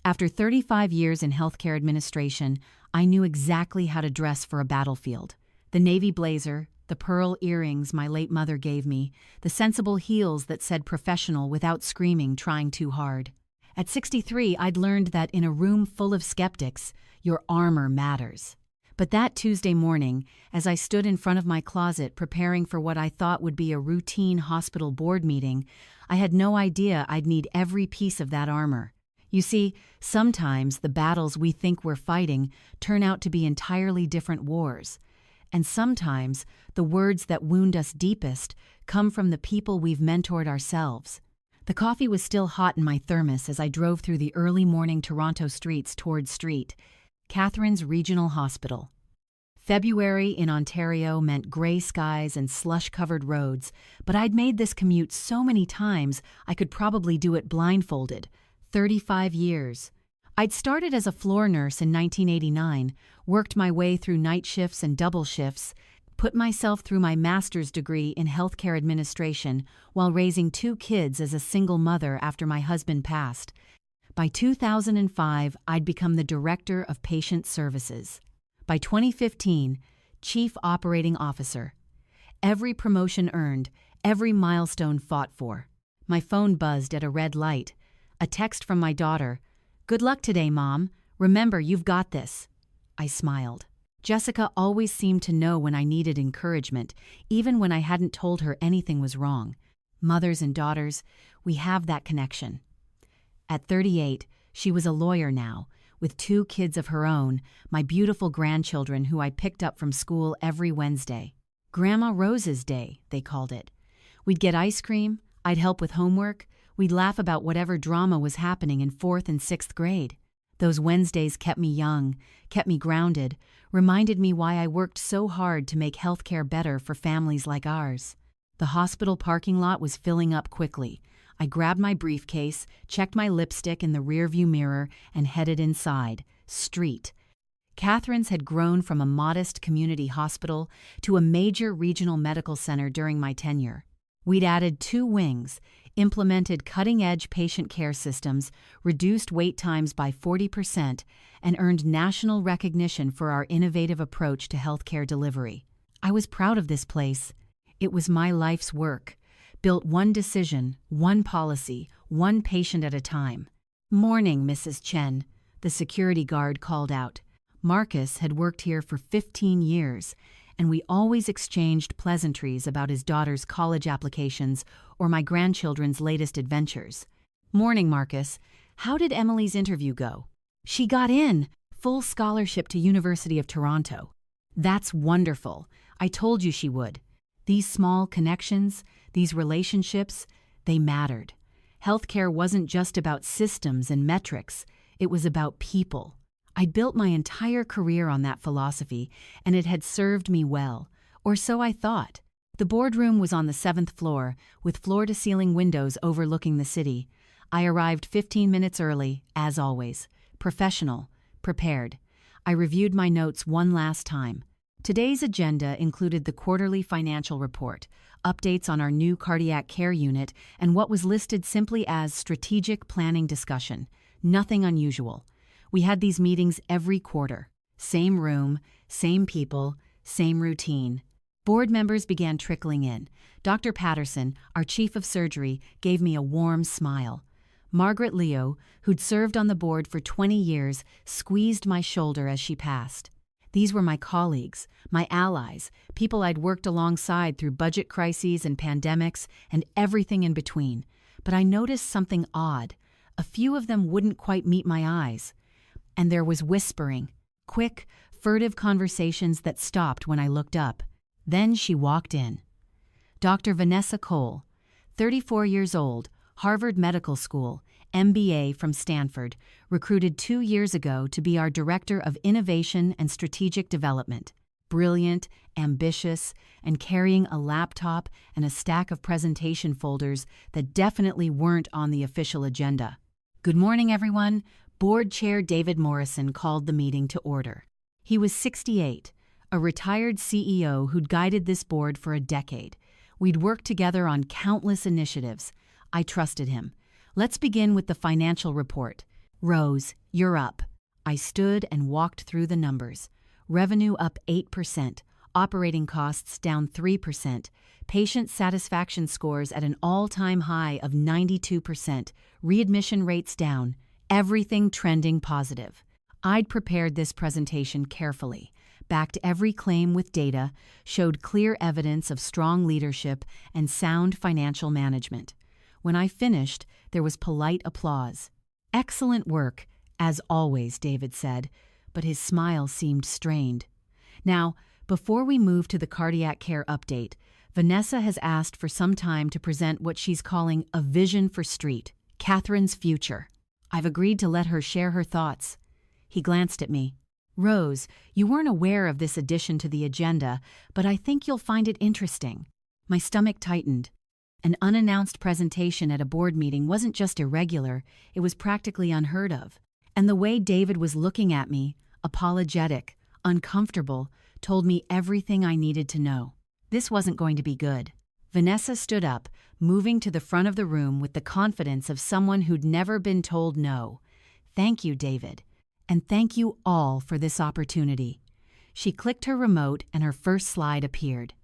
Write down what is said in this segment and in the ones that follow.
After 35 years in healthcare administration, I knew exactly how to dress for a battlefield. The navy blazer, the pearl earrings my late mother gave me, the sensible heels that said professional without screaming trying too hard. At 63, I'd learned that in a room full of skeptics, your armor matters. But that Tuesday morning, as I stood in front of my closet preparing for what I thought would be a routine hospital board meeting, I had no idea I'd need every piece of that armor. You see, sometimes the battles we think we're fighting turn out to be entirely different wars. And sometimes the words that wound us deepest come from the people we've mentored ourselves. The coffee was still hot in my thermos as I drove through the early morning Toronto streets toward Catherine's Regional Hospital. February in Ontario meant gray skies and slush-covered roads, but I'd made this commute so many times I could probably do it blindfolded. 35 years. I'd started as a floor nurse in 1989, worked my way through night shifts and double shifts, put myself through my master's degree in healthcare administration while raising 2 kids as a single mother after my husband passed. By 2005, I'd become the Director of Patient Services. By 2015, Chief Operating Officer. Every promotion earned, every milestone fought for. My phone buzzed at a red light. A text from my daughter. "Good luck today, Mom. Remember, you've got this." I smiled. Jessica always seemed to know when I needed encouragement, even when I hadn't told her anything was wrong. Mothers and daughters, we have that connection. At 38, she was a lawyer now, with 2 kids of her own, my beautiful grandchildren who I picked up from school every Wednesday. Grandma Rose's Day, they called it. We'd get ice cream, I'd help with homework, we'd laugh about whatever drama was happening in 4th and 6th grade. Those Wednesdays kept me young, kept me grounded, reminded me why I worked so hard to make healthcare better for families like ours. The hospital parking lot was filling up quickly. I grabbed my briefcase, checked my lipstick in the rearview mirror, and headed inside. Catherine's had grown from a modest community hospital to a major regional medical center during my tenure. We'd added 2 wings, implemented cutting-edge patient care systems, reduced wait times by 40%, and earned national recognition for our innovative approach to healthcare delivery. I was proud of this place. It was my life's work, built one decision, one policy, one patient at a time. "Morning, Mrs. Chen," the security guard called out. Marcus had worked here for 15 years, and we always exchanged pleasantries about his daughter's college applications or my grandchildren's latest adventures. "Morning, Marcus. How did Emily's interview go?" "She got in. Full scholarship to University of Toronto." "That's wonderful. I told you she would." These small connections, these relationships, they mattered. Healthcare wasn't just about systems and metrics. It was about people. I'd built my entire career on that philosophy, and it had served me well, or so I thought. The boardroom was on the 7th floor, with floor-to-ceiling windows overlooking the city. I arrived 15 minutes early, as always. Professional, prepared. I reviewed my notes one last time. Today's agenda included the quarterly financial report, updates on our new cardiac care unit, and what was listed simply as strategic planning discussion. Nothing unusual. We had these meetings every quarter. Same room, same people, same routine. Board members began trickling in. Dr. Patterson, our chief of surgery, gave me a warm smile. Margaret Leo, who'd served on the board for 20 years, squeezed my shoulder as she passed. These were my colleagues, my allies, people I'd worked alongside through budget crises and pandemics and everything in between. But I noticed something odd. A few of them wouldn't quite meet my eyes. And there was whispering, quick, furtive conversations that stopped when I looked up. Then she walked in. Dr. Vanessa Cole, 34 years old, Harvard Medical School, MBA from Stanford, recruited 2 years ago to be our Director of Innovation and Strategic Development. Brilliant, ambitious, and carrying a laptop and a stack of presentation folders that definitely weren't on the official agenda. "Good morning, everyone." Board Chair David Morrison called the meeting to order. He was 68, a retired CEO who'd guided this board for a decade. We'd worked together on countless initiatives. I trusted him. "Let's begin with the financial report." Rose, you're up. I stood and walked through the numbers. Revenue up 8%, operating costs down 3%, patient satisfaction scores at an all-time high of 92%, readmission rates down, everything trending positive. I'd prepared this presentation carefully, backed every claim with data, showed clear evidence of strong leadership and sound financial management. When I finished, there was polite applause. "Excellent work, as always," David said, but his smile seemed strained. Now, before we move to the cardiac care update, Vanessa has asked for some time to present what she's calling a vision for Street, Catherine's future. I've agreed to let her share her thoughts. He glanced at me. "Rose, you weren't aware of this addition to the agenda, but I think you'll find it interesting." My stomach tightened. An unannounced presentation at a board meeting wasn't just irregular, it was practically unheard of. And the way David was looking at me, apologetic, uncomfortable, told me everything I needed to know. This wasn't going to be good. Vanessa stood up, moving to the front of the room with the confidence of someone who'd never been told no. "Thank you, David. And thank you all for this opportunity." She clicked her remote and her first slide appeared.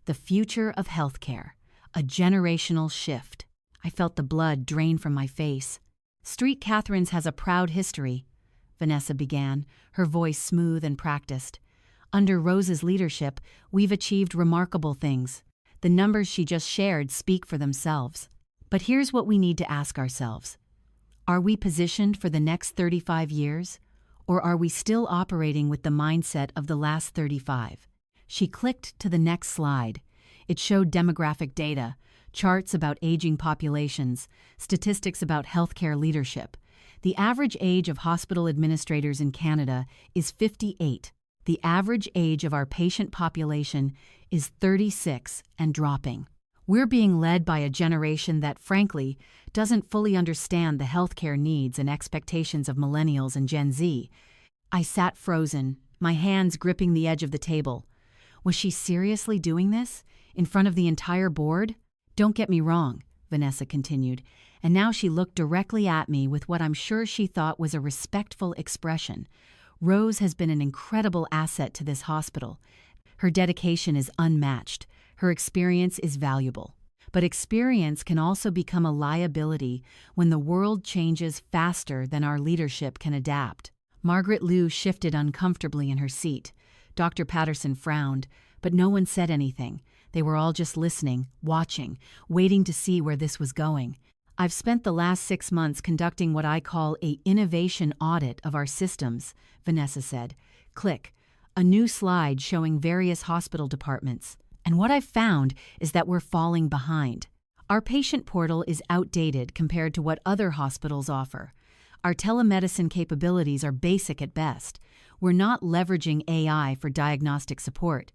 The future of healthcare. A generational shift. I felt the blood drain from my face. "Street Catherine's has a proud history," Vanessa began, her voice smooth and practiced. "Under Rose's leadership, we've achieved remarkable things. The numbers she just shared speak for themselves. But here's what we need to ask ourselves. Are we positioned for the next 35 years? Or are we still operating with the mindset of the last 35? She clicked to the next slide. It showed demographic data, charts about aging populations, statistics about healthcare leadership. The average age of hospital administrators in Canada is 58. The average age of our patient population is 36 and dropping. We're being led by a generation that, frankly, doesn't fully understand the healthcare needs and expectations of millennials and Gen Z. I sat frozen, my hands gripping the edge of the table. Was she seriously doing this? In front of the entire board? "Don't get me wrong," Vanessa continued, and now she looked directly at me with what I'm sure she thought was a respectful expression. "Rose has been an incredible asset to this hospital. Her dedication is unmatched. Her experience is valuable. But experience can also become a liability when the world changes faster than our leadership can adapt." Margaret Liu shifted uncomfortably in her seat. Dr. Patterson frowned, but no one said anything. They were all just listening, watching, waiting to see where this was going. "I've spent the last 6 months conducting what I call an innovation audit of our systems," Vanessa said. Click. A new slide showing various hospital departments. "And what I've found is that we're falling behind. Our patient portal is outdated compared to what other hospitals offer. Our telemedicine capabilities are basic at best. We're not leveraging AI for diagnostic support.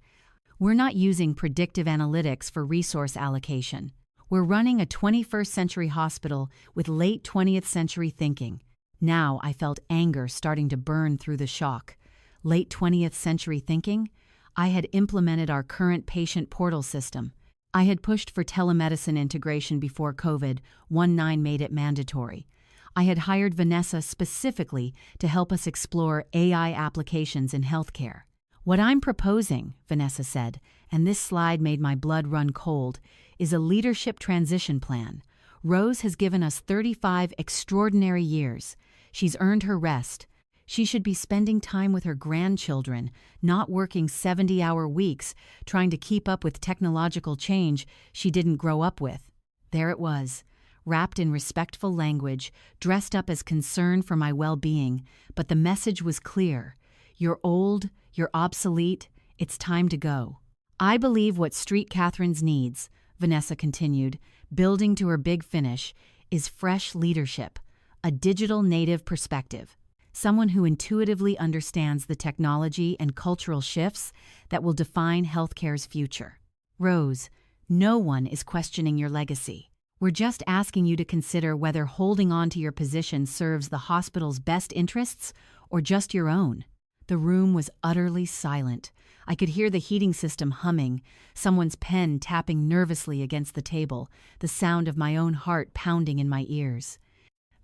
We're not using predictive analytics for resource allocation. We're running a 21st century hospital with late 20th century thinking." Now I felt anger starting to burn through the shock. Late 20th century thinking? I had implemented our current patient portal system. I had pushed for telemedicine integration before COVID-19 made it mandatory. I had hired Vanessa specifically to help us explore AI applications in healthcare. "What I'm proposing," Vanessa said, and this slide made my blood run cold, is a leadership transition plan. Rose has given us 35 extraordinary years. She's earned her rest. She should be spending time with her grandchildren, not working 70-hour weeks trying to keep up with technological change she didn't grow up with." There it was, wrapped in respectful language, dressed up as concern for my well-being, but the message was clear. You're old, you're obsolete, it's time to go. "I believe what Street Catherine's needs," Vanessa continued, building to her big finish, "is fresh leadership, a digital native perspective. Someone who intuitively understands the technology and cultural shifts that will define healthcare's future. Rose, no one is questioning your legacy. We're just asking you to consider whether holding on to your position serves the hospital's best interests or just your own." The room was utterly silent. I could hear the heating system humming, someone's pen tapping nervously against the table, the sound of my own heart pounding in my ears.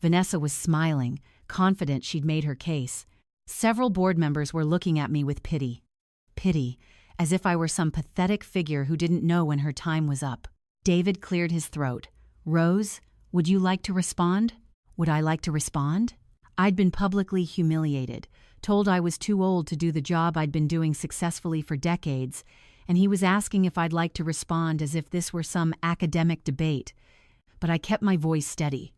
Vanessa was smiling, confident she'd made her case. Several board members were looking at me with pity. Pity, as if I were some pathetic figure who didn't know when her time was up. David cleared his throat. "Rose, would you like to respond?" Would I like to respond? I'd been publicly humiliated, told I was too old to do the job I'd been doing successfully for decades, and he was asking if I'd like to respond as if this were some academic debate. But I kept my voice steady.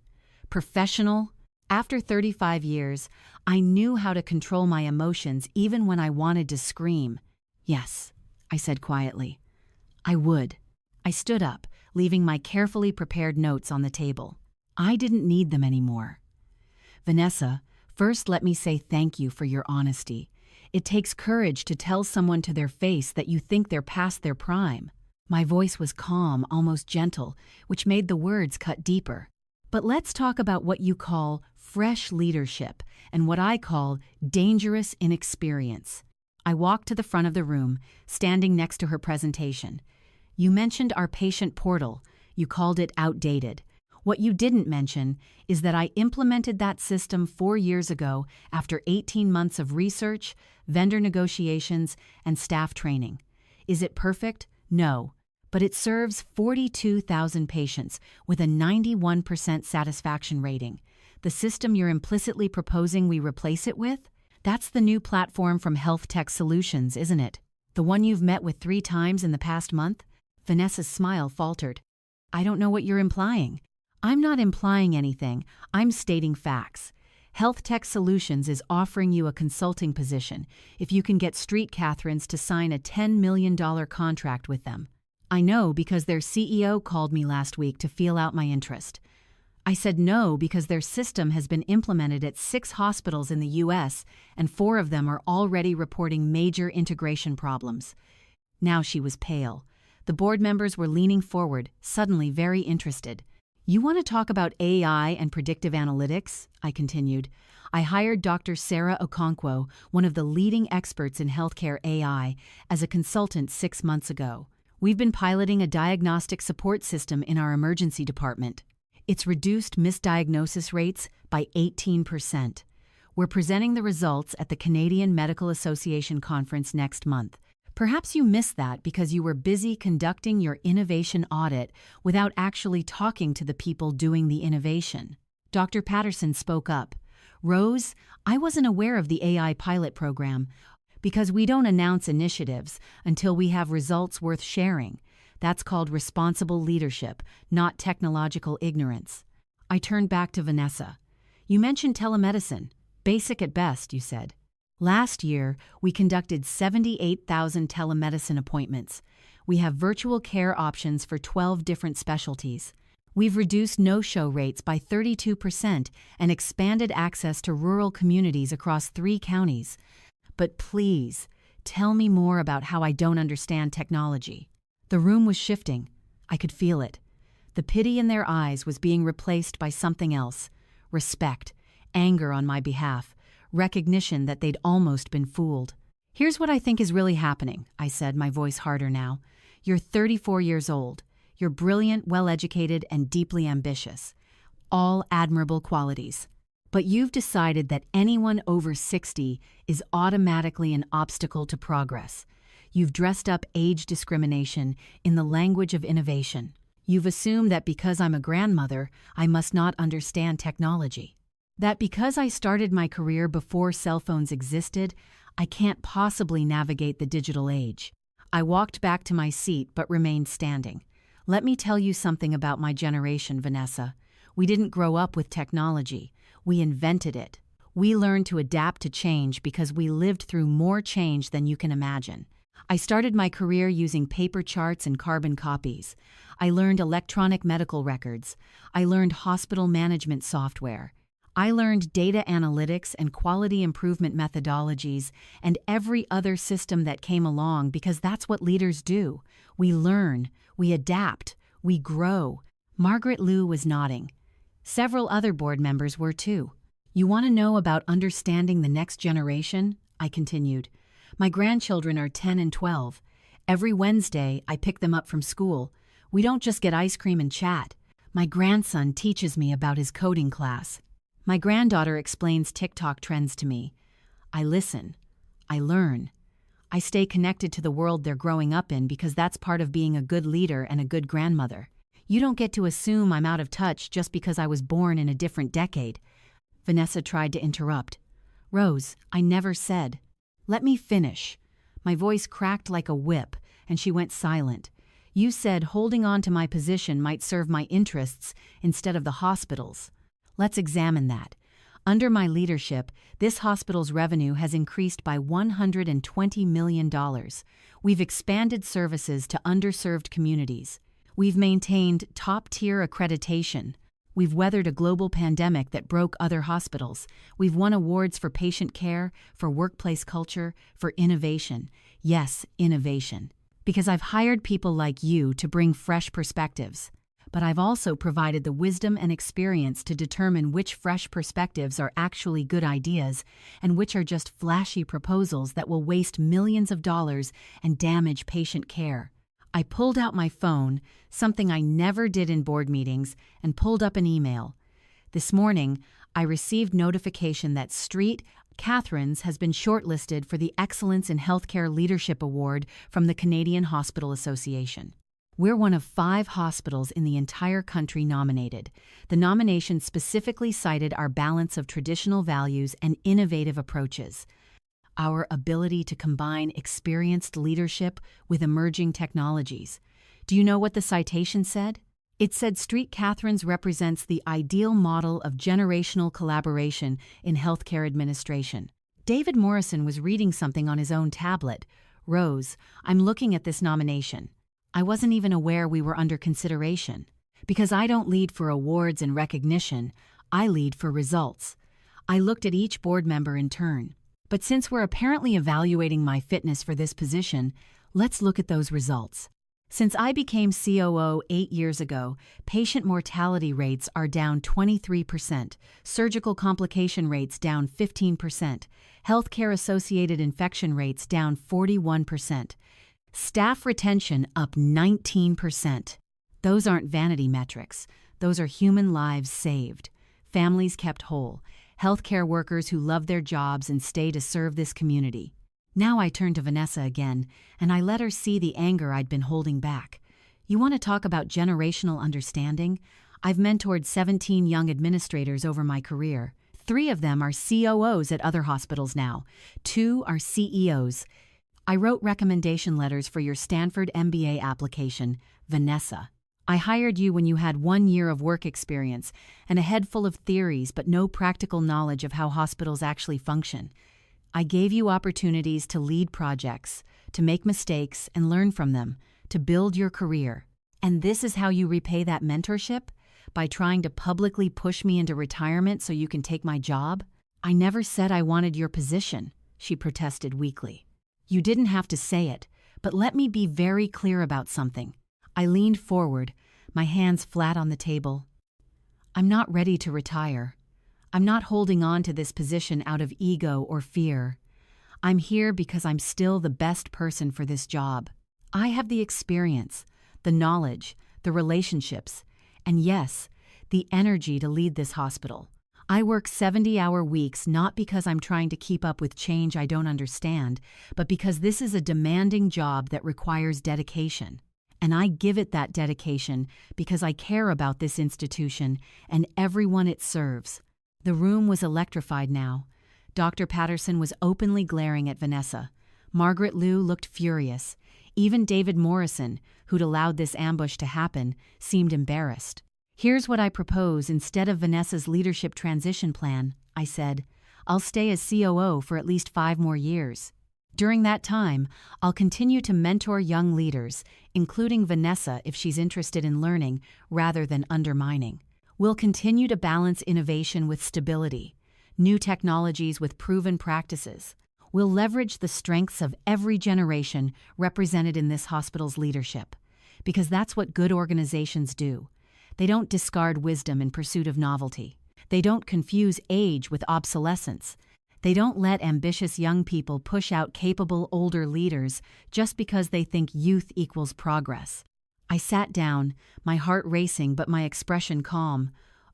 Professional. After 35 years, I knew how to control my emotions even when I wanted to scream. "Yes," I said quietly. "I would." I stood up, leaving my carefully prepared notes on the table. I didn't need them anymore. "Vanessa, first let me say thank you for your honesty. It takes courage to tell someone to their face that you think they're past their prime." My voice was calm, almost gentle, which made the words cut deeper. "But let's talk about what you call fresh leadership and what I call dangerous inexperience." I walked to the front of the room, standing next to her presentation. "You mentioned our patient portal. You called it outdated. What you didn't mention is that I implemented that system 4 years ago after 18 months of research, vendor negotiations, and staff training. Is it perfect? No. But it serves 42,000 patients with a 91% satisfaction rating. The system you're implicitly proposing we replace it with? That's the new platform from Health Tech Solutions, isn't it? The one you've met with 3 times in the past month?" Vanessa's smile faltered. "I don't know what you're implying." "I'm not implying anything. I'm stating facts. Health Tech Solutions is offering you a consulting position if you can get Street Catherines to sign a $10 million contract with them. I know because their CEO called me last week to feel out my interest. I said no because their system has been implemented at 6 hospitals in the U.S. and 4 of them are already reporting major integration problems." Now she was pale. The board members were leaning forward, suddenly very interested. "You want to talk about AI and predictive analytics?" I continued. "I hired Dr. Sarah Okonkwo, one of the leading experts in healthcare AI, as a consultant 6 months ago. We've been piloting a diagnostic support system in our emergency department. It's reduced misdiagnosis rates by 18%. We're presenting the results at the Canadian Medical Association conference next month. Perhaps you missed that because you were busy conducting your innovation audit without actually talking to the people doing the innovation." Dr. Patterson spoke up. "Rose, I wasn't aware of the AI pilot program because we don't announce initiatives until we have results worth sharing. That's called responsible leadership, not technological ignorance." I turned back to Vanessa. "You mentioned telemedicine. Basic at best," you said. "Last year, we conducted 78,000 telemedicine appointments. We have virtual care options for 12 different specialties. We've reduced no-show rates by 32% and expanded access to rural communities across 3 counties. But please, tell me more about how I don't understand technology." The room was shifting. I could feel it. The pity in their eyes was being replaced by something else. Respect, anger on my behalf, recognition that they'd almost been fooled. "Here's what I think is really happening," I said, my voice harder now. "You're 34 years old. You're brilliant, well-educated, and deeply ambitious. All admirable qualities. But you've decided that anyone over 60 is automatically an obstacle to progress. You've dressed up age discrimination in the language of innovation. You've assumed that because I'm a grandmother, I must not understand technology. That because I started my career before cell phones existed, I can't possibly navigate the digital age." I walked back to my seat but remained standing. "Let me tell you something about my generation, Vanessa. We didn't grow up with technology. We invented it. We learned to adapt to change because we lived through more change than you can imagine. I started my career using paper charts and carbon copies. I learned electronic medical records. I learned hospital management software. I learned data analytics and quality improvement methodologies and every other system that came along because that's what leaders do. We learn, we adapt, we grow." Margaret Liu was nodding. Several other board members were too. "You want to know about understanding the next generation?" I continued. "My grandchildren are 10 and 12. Every Wednesday, I pick them up from school. We don't just get ice cream and chat. My grandson teaches me about his coding class." My granddaughter explains TikTok trends to me. I listen. I learn. I stay connected to the world they're growing up in because that's part of being a good leader and a good grandmother. You don't get to assume I'm out of touch just because I was born in a different decade. Vanessa tried to interrupt. Rose, I never said. Let me finish. My voice cracked like a whip, and she went silent. You said holding on to my position might serve my interests instead of the hospital's. Let's examine that. Under my leadership, this hospital's revenue has increased by $120 million. We've expanded services to underserved communities. We've maintained top-tier accreditation. We've weathered a global pandemic that broke other hospitals. We've won awards for patient care, for workplace culture, for innovation. Yes, innovation. Because I've hired people like you to bring fresh perspectives. But I've also provided the wisdom and experience to determine which fresh perspectives are actually good ideas and which are just flashy proposals that will waste millions of dollars and damage patient care. I pulled out my phone, something I never did in board meetings, and pulled up an email. This morning, I received notification that Street Catherine's has been shortlisted for the Excellence in Healthcare Leadership Award from the Canadian Hospital Association. We're one of 5 hospitals in the entire country nominated. The nomination specifically cited our balance of traditional values and innovative approaches. Our ability to combine experienced leadership with emerging technologies. Do you know what the citation said? It said Street Catherine's represents the ideal model of generational collaboration in healthcare administration. David Morrison was reading something on his own tablet. Rose, I'm looking at this nomination. I wasn't even aware we were under consideration. Because I don't lead for awards and recognition, I lead for results. I looked at each board member in turn. But since we're apparently evaluating my fitness for this position, let's look at those results. Since I became COO 8 years ago, patient mortality rates are down 23%, surgical complication rates down 15%, healthcare-associated infection rates down 41%. Staff retention up 19%. Those aren't vanity metrics. Those are human lives saved, families kept whole, healthcare workers who love their jobs and stay to serve this community. Now I turn to Vanessa again, and I let her see the anger I'd been holding back. You want to talk about generational understanding? I've mentored 17 young administrators over my career. 3 of them are COOs at other hospitals now. 2 are CEOs. I wrote recommendation letters for your Stanford MBA application, Vanessa. I hired you when you had 1 year of work experience and a head full of theories but no practical knowledge of how hospitals actually function. I gave you opportunities to lead projects, to make mistakes and learn from them, to build your career. And this is how you repay that mentorship? By trying to publicly push me into retirement so you can take my job? I never said I wanted your position, she protested weakly. You didn't have to say it, but let me be very clear about something. I leaned forward, my hands flat on the table. I'm not ready to retire. I'm not holding on to this position out of ego or fear. I'm here because I'm still the best person for this job. I have the experience, the knowledge, the relationships, and yes, the energy to lead this hospital. I work 70-hour weeks not because I'm trying to keep up with change I don't understand, but because this is a demanding job that requires dedication. And I give it that dedication because I care about this institution and everyone it serves. The room was electrified now. Dr. Patterson was openly glaring at Vanessa. Margaret Liu looked furious. Even David Morrison, who'd allowed this ambush to happen, seemed embarrassed. Here's what I propose instead of Vanessa's leadership transition plan, I said. I'll stay as COO for at least 5 more years. During that time, I'll continue to mentor young leaders, including Vanessa if she's interested in learning rather than undermining. We'll continue to balance innovation with stability, new technologies with proven practices. We'll leverage the strengths of every generation represented in this hospital's leadership, because that's what good organizations do. They don't discard wisdom in pursuit of novelty. They don't confuse age with obsolescence. They don't let ambitious young people push out capable older leaders just because they think youth equals progress. I sat down, my heart racing but my expression calm.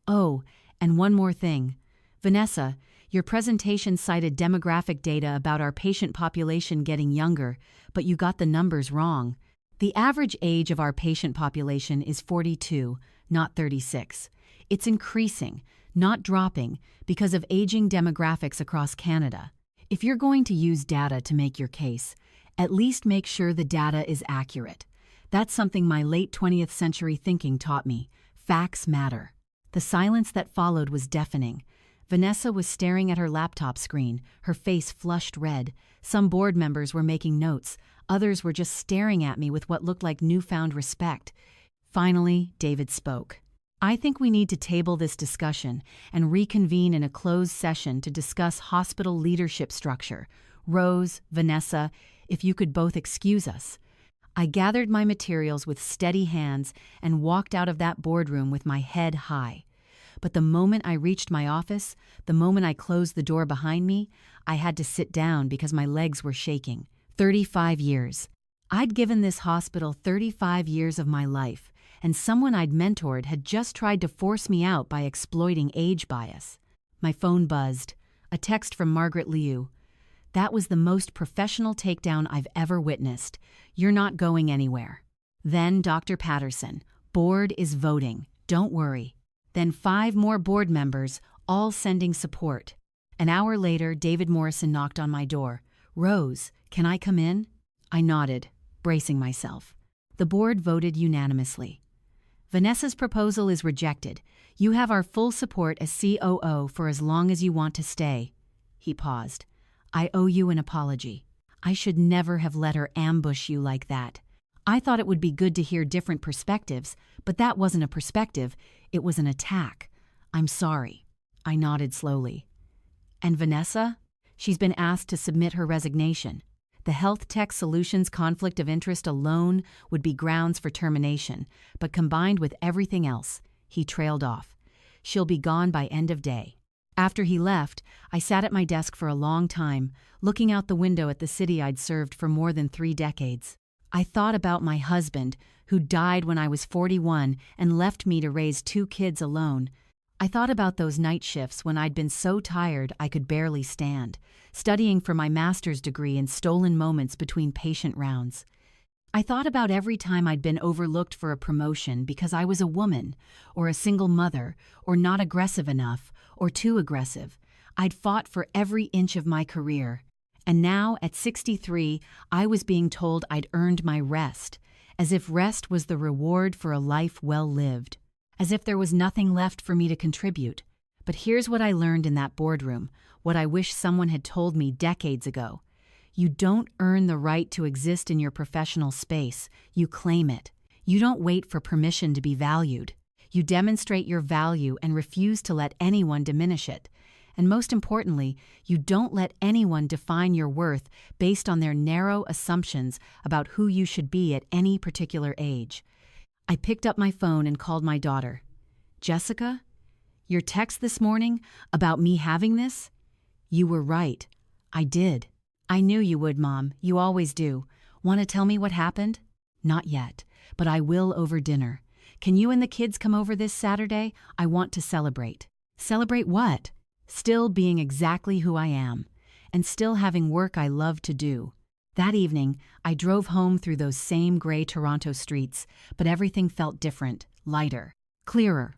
Oh, and one more thing. Vanessa, your presentation cited demographic data about our patient population getting younger, but you got the numbers wrong. The average age of our patient population is 42, not 36. It's increasing, not dropping, because of aging demographics across Canada. If you're going to use data to make your case, at least make sure the data is accurate. That's something my late 20th century thinking taught me. Facts matter. The silence that followed was deafening. Vanessa was staring at her laptop screen, her face flushed red. Some board members were making notes. Others were just staring at me with what looked like newfound respect. Finally, David spoke. I think we need to table this discussion and reconvene in a closed session to discuss hospital leadership structure. Rose, Vanessa, if you could both excuse us. I gathered my materials with steady hands and walked out of that boardroom with my head high. But the moment I reached my office, the moment I closed the door behind me, I had to sit down because my legs were shaking. 35 years. I'd given this hospital 35 years of my life, and someone I'd mentored had just tried to force me out by exploiting age bias. My phone buzzed. A text from Margaret Liu. That was the most professional takedown I've ever witnessed. You're not going anywhere. Then Dr. Patterson. Board is voting. Don't worry. Then 5 more board members, all sending support. An hour later, David Morrison knocked on my door. Rose, can I come in? I nodded, bracing myself. The board voted unanimously. Vanessa's proposal is rejected. You have our full support as COO for as long as you want to stay. He paused. I owe you an apology. I should never have let her ambush you like that. I thought it would be good to hear different perspectives, but that wasn't a perspective, it was an attack. I'm sorry. I nodded slowly. And Vanessa? She's been asked to submit her resignation. The Health Tech Solutions conflict of interest alone would be grounds for termination, but combined with everything else, he trailed off. She'll be gone by end of day. After he left, I sat at my desk for a long time, looking out the window at the city I'd served for more than 3 decades. I thought about my husband, who died when I was 41 and left me to raise 2 kids alone. I thought about those night shifts when I'd been so tired I could barely stand, studying for my master's degree in stolen moments between patient rounds. I thought about every time I'd been overlooked for a promotion because I was a woman, or a single mother, or not aggressive enough, or too aggressive. I'd fought for every inch of my career. And now, at 63, I was being told I'd earned my rest, as if rest was the reward for a life well lived, as if there was nothing left for me to contribute. But here's what I learned in that boardroom, what I wish someone had told me decades ago. You don't earn the right to exist in your professional space, you claim it. You don't wait for permission to be valued. You demonstrate your value and refuse to let anyone diminish it. And most importantly, you don't let anyone define your worth based on their narrow assumptions about who you should be at any particular age. I picked up my phone and called my daughter. Jessica, your text this morning about me having this? You were right. I did. I knew you would, Mom. You always do. Want to tell me what happened? Not yet, but I will over dinner. Can you and the kids come over this Saturday? I want to celebrate. Celebrate what? Still being exactly who I am, and still having work I love to do. That evening, I drove home through those same gray Toronto streets, but everything felt different, lighter, clearer.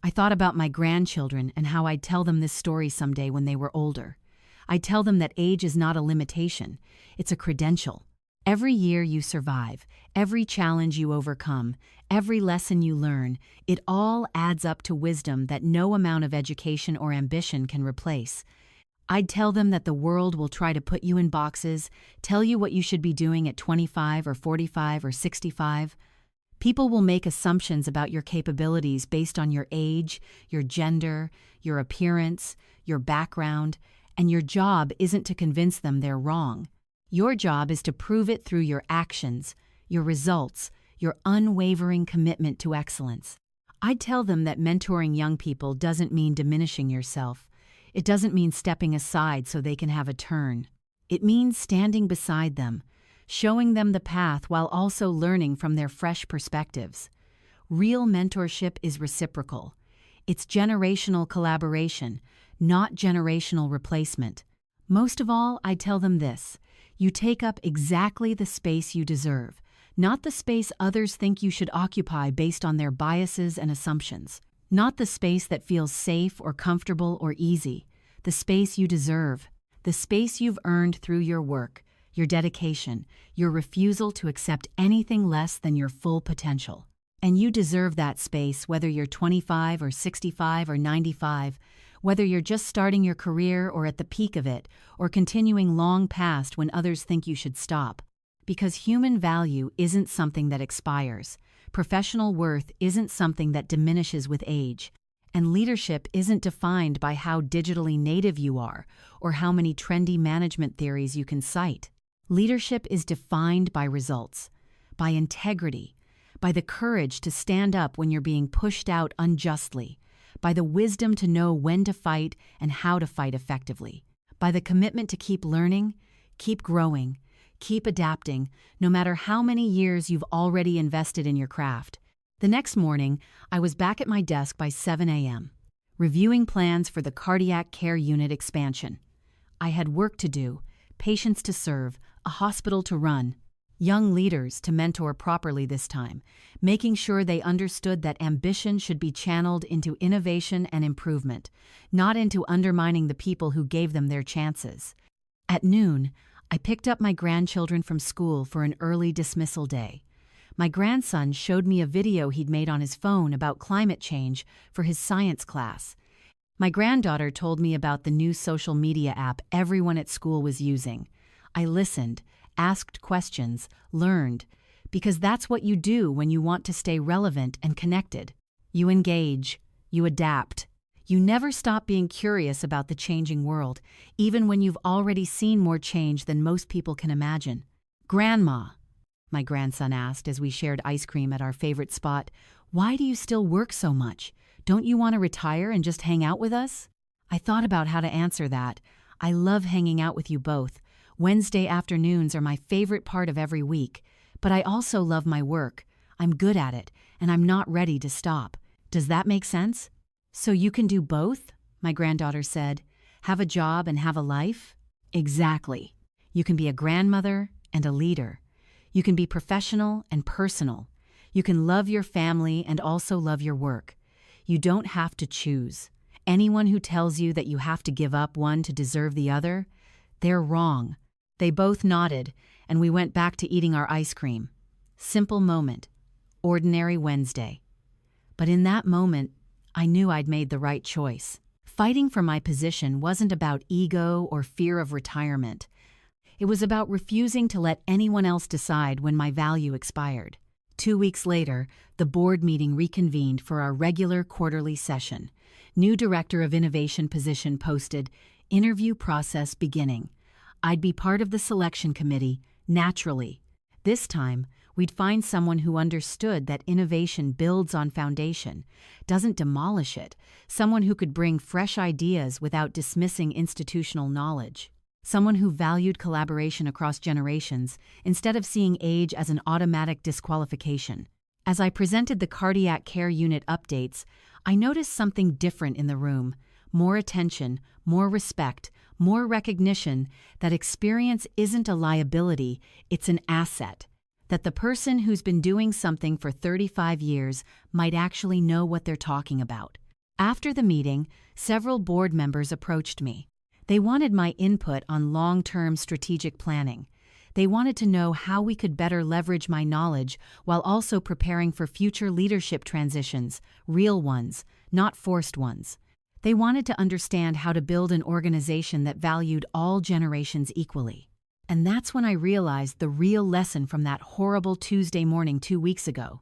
I thought about my grandchildren and how I'd tell them this story someday when they were older. I'd tell them that age is not a limitation, it's a credential. Every year you survive, every challenge you overcome, every lesson you learn, it all adds up to wisdom that no amount of education or ambition can replace. I'd tell them that the world will try to put you in boxes, tell you what you should be doing at 25 or 45 or 65. People will make assumptions about your capabilities based on your age, your gender, your appearance, your background, and your job isn't to convince them they're wrong. Your job is to prove it through your actions, your results, your unwavering commitment to excellence. I'd tell them that mentoring young people doesn't mean diminishing yourself. It doesn't mean stepping aside so they can have a turn. It means standing beside them, showing them the path while also learning from their fresh perspectives. Real mentorship is reciprocal. It's generational collaboration, not generational replacement. Most of all, I tell them this: you take up exactly the space you deserve, not the space others think you should occupy based on their biases and assumptions. Not the space that feels safe or comfortable or easy. The space you deserve. The space you've earned through your work, your dedication, your refusal to accept anything less than your full potential. And you deserve that space whether you're 25 or 65 or 95, whether you're just starting your career or at the peak of it, or continuing long past when others think you should stop. Because human value isn't something that expires. Professional worth isn't something that diminishes with age. And leadership isn't defined by how digitally native you are or how many trendy management theories you can cite. Leadership is defined by results, by integrity, by the courage to stand up when you're being pushed out unjustly, by the wisdom to know when to fight and how to fight effectively, by the commitment to keep learning, keep growing, keep adapting, no matter how many years you've already invested in your craft. The next morning, I was back at my desk by 7 a.m., reviewing plans for the cardiac care unit expansion. I had work to do, patients to serve, a hospital to run, young leaders to mentor properly this time, making sure they understood that ambition should be channeled into innovation and improvement, not into undermining the people who gave them their chances. At noon, I picked up my grandchildren from school for an early dismissal day. My grandson showed me a video he'd made on his phone about climate change for his science class. My granddaughter told me about the new social media app everyone at school was using. I listened, asked questions, learned, because that's what you do when you want to stay relevant and connected. You engage, you adapt. You never stop being curious about the changing world, even when you've already seen more change than most people can imagine. "Grandma," my grandson asked as we shared ice cream at our favorite spot, "why do you still work so much? Don't you want to retire and just hang out with us?" I thought about how to answer that. I love hanging out with you both. Wednesday afternoons are my favorite part of every week, but I also love my work. I'm good at it, and I'm not ready to stop. Does that make sense? "So you can do both?" my granddaughter said. "Have a job and have a life?" Exactly. You can be a grandmother and a leader. You can be professional and personal. You can love your family and also love your work. You don't have to choose. Anyone who tells you that you have to give up one to deserve the other, they're wrong. They both nodded, and we went back to eating our ice cream. Simple moment. Ordinary Wednesday. But in that moment, I knew I'd made the right choice. Fighting for my position wasn't about ego or fear of retirement. It was about refusing to let anyone else decide when my value expired. 2 weeks later, the board meeting reconvened for our regular quarterly session. New Director of Innovation position posted, "Interview process beginning." I'd be part of the selection committee, naturally. This time, we'd find someone who understood that innovation builds on foundation, doesn't demolish it, someone who could bring fresh ideas without dismissing institutional knowledge. Someone who valued collaboration across generations instead of seeing age as an automatic disqualification. As I presented the cardiac care unit updates, I noticed something different in the room. More attention, more respect, more recognition that experience isn't a liability, it's an asset. That the person who's been doing something for 35 years might actually know what they're talking about. After the meeting, several board members approached me. They wanted my input on long-term strategic planning. They wanted to know how we could better leverage my knowledge while also preparing for future leadership transitions, real ones, not forced ones. They wanted to understand how to build an organization that valued all generations equally. And that's when I realized the real lesson from that horrible Tuesday morning 2 weeks ago.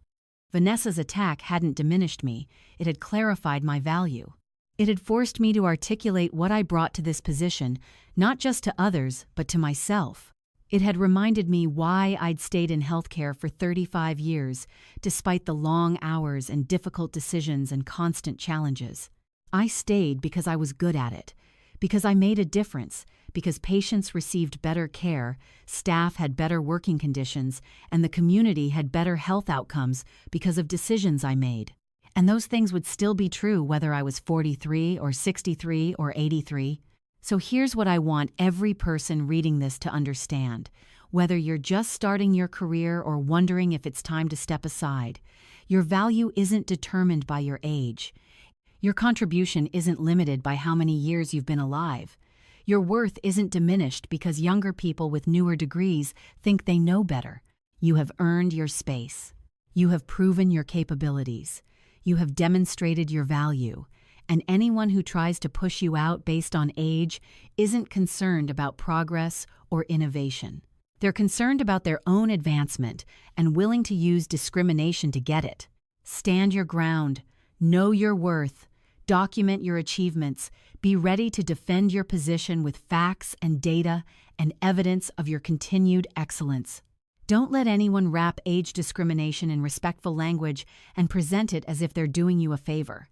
Vanessa's attack hadn't diminished me, it had clarified my value. It had forced me to articulate what I brought to this position, not just to others, but to myself. It had reminded me why I'd stayed in healthcare for 35 years, despite the long hours and difficult decisions and constant challenges. I stayed because I was good at it, because I made a difference, because patients received better care, staff had better working conditions, and the community had better health outcomes because of decisions I made. And those things would still be true whether I was 43 or 63 or 83. So here's what I want every person reading this to understand. Whether you're just starting your career or wondering if it's time to step aside, your value isn't determined by your age. Your contribution isn't limited by how many years you've been alive. Your worth isn't diminished because younger people with newer degrees think they know better. You have earned your space. You have proven your capabilities. You have demonstrated your value. And anyone who tries to push you out based on age isn't concerned about progress or innovation. They're concerned about their own advancement and willing to use discrimination to get it. Stand your ground. Know your worth. Document your achievements. Be ready to defend your position with facts and data and evidence of your continued excellence. Don't let anyone wrap age discrimination in respectful language and present it as if they're doing you a favor.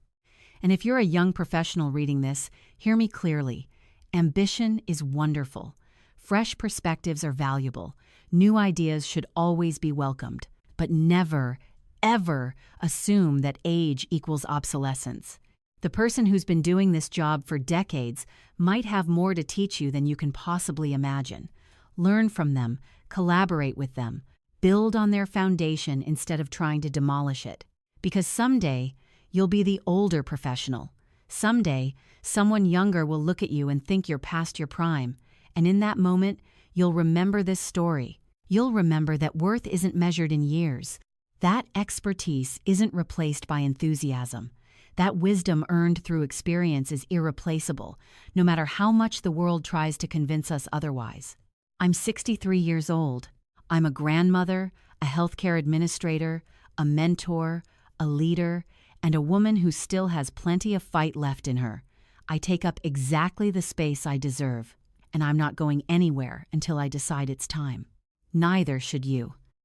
And if you're a young professional reading this, hear me clearly. Ambition is wonderful. Fresh perspectives are valuable. New ideas should always be welcomed. But never, ever assume that age equals obsolescence. The person who's been doing this job for decades might have more to teach you than you can possibly imagine. Learn from them, collaborate with them, build on their foundation instead of trying to demolish it. Because someday, you'll be the older professional. Someday, someone younger will look at you and think you're past your prime. And in that moment, you'll remember this story. You'll remember that worth isn't measured in years. That expertise isn't replaced by enthusiasm. That wisdom earned through experience is irreplaceable, no matter how much the world tries to convince us otherwise. I'm 63 years old. I'm a grandmother, a healthcare administrator, a mentor, a leader, and a woman who still has plenty of fight left in her. I take up exactly the space I deserve, and I'm not going anywhere until I decide it's time. Neither should you.